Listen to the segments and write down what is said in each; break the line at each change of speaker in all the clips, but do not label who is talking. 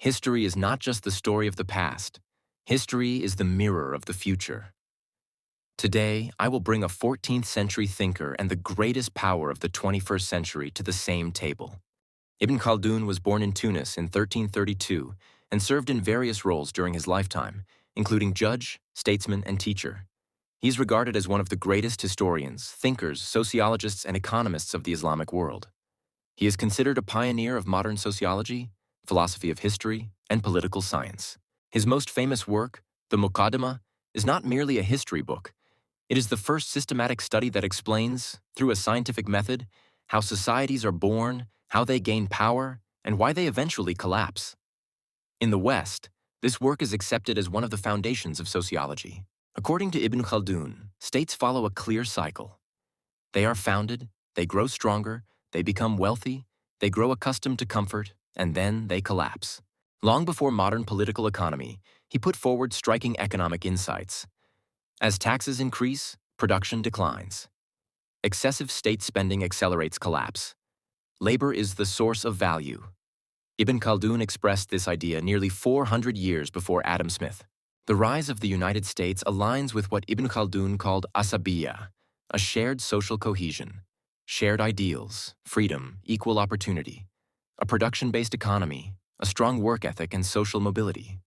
History is not just the story of the past. History is the mirror of the future. Today, I will bring a 14th century thinker and the greatest power of the 21st century to the same table. Ibn Khaldun was born in Tunis in 1332 and served in various roles during his lifetime, including judge, statesman, and teacher. He is regarded as one of the greatest historians, thinkers, sociologists, and economists of the Islamic world. He is considered a pioneer of modern sociology, philosophy of history, and political science. His most famous work, the Muqaddimah, is not merely a history book. It is the first systematic study that explains, through a scientific method, how societies are born, how they gain power, and why they eventually collapse. In the West, this work is accepted as one of the foundations of sociology. According to Ibn Khaldun, states follow a clear cycle. They are founded, they grow stronger, they become wealthy, they grow accustomed to comfort, and then they collapse. Long before modern political economy, he put forward striking economic insights. As taxes increase, production declines. Excessive state spending accelerates collapse. Labor is the source of value. Ibn Khaldun expressed this idea nearly 400 years before Adam Smith. The rise of the United States aligns with what Ibn Khaldun called asabiyyah, a shared social cohesion, shared ideals, freedom, equal opportunity, a production-based economy, a strong work ethic, and social mobility.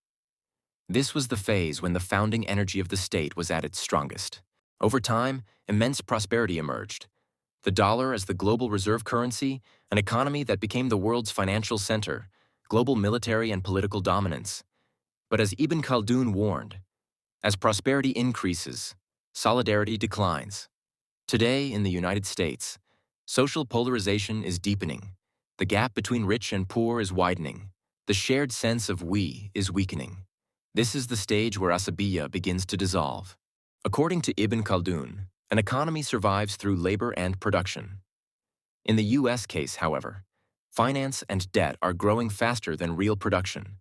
This was the phase when the founding energy of the state was at its strongest. Over time, immense prosperity emerged. The dollar as the global reserve currency, an economy that became the world's financial center, global military and political dominance. But as Ibn Khaldun warned, as prosperity increases, solidarity declines. Today, in the United States, social polarization is deepening. The gap between rich and poor is widening. The shared sense of we is weakening. This is the stage where asabiyyah begins to dissolve. According to Ibn Khaldun, an economy survives through labor and production. In the U.S. case, however, finance and debt are growing faster than real production.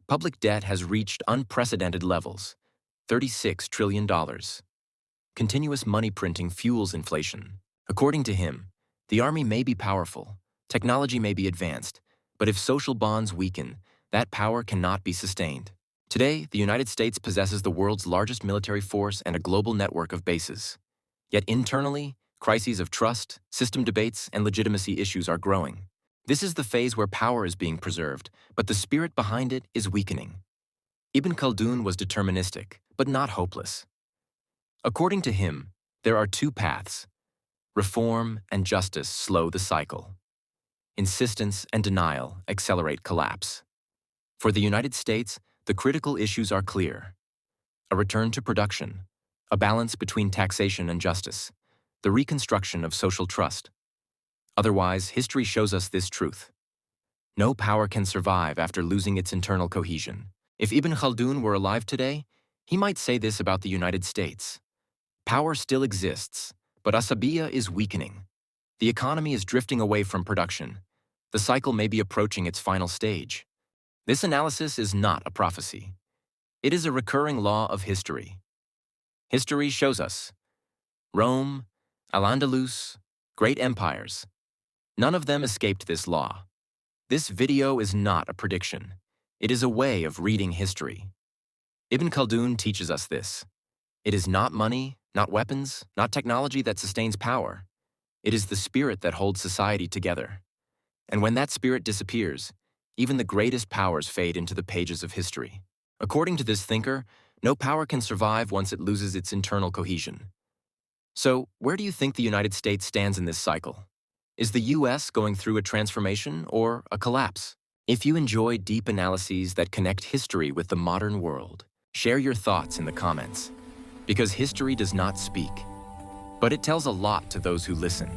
Public debt has reached unprecedented levels, $36 trillion. Continuous money printing fuels inflation. According to him, the army may be powerful, technology may be advanced, but if social bonds weaken, that power cannot be sustained. Today, the United States possesses the world's largest military force and a global network of bases. Yet internally, crises of trust, system debates, and legitimacy issues are growing. This is the phase where power is being preserved, but the spirit behind it is weakening. Ibn Khaldun was deterministic, but not hopeless. According to him, there are two paths. Reform and justice slow the cycle. Insistence and denial accelerate collapse. For the United States, the critical issues are clear. A return to production, a balance between taxation and justice, the reconstruction of social trust. Otherwise, history shows us this truth. No power can survive after losing its internal cohesion. If Ibn Khaldun were alive today, he might say this about the United States. Power still exists, but asabiyyah is weakening. The economy is drifting away from production. The cycle may be approaching its final stage. This analysis is not a prophecy. It is a recurring law of history. History shows us Rome, Al-Andalus, great empires. None of them escaped this law. This video is not a prediction. It is a way of reading history. Ibn Khaldun teaches us this. It is not money, not weapons, not technology that sustains power. It is the spirit that holds society together. And when that spirit disappears, even the greatest powers fade into the pages of history. According to this thinker, no power can survive once it loses its internal cohesion. So, where do you think the United States stands in this cycle? Is the U.S. going through a transformation or a collapse? If you enjoy deep analyses that connect history with the modern world, share your thoughts in the comments. Because history does not speak, but it tells a lot to those who listen.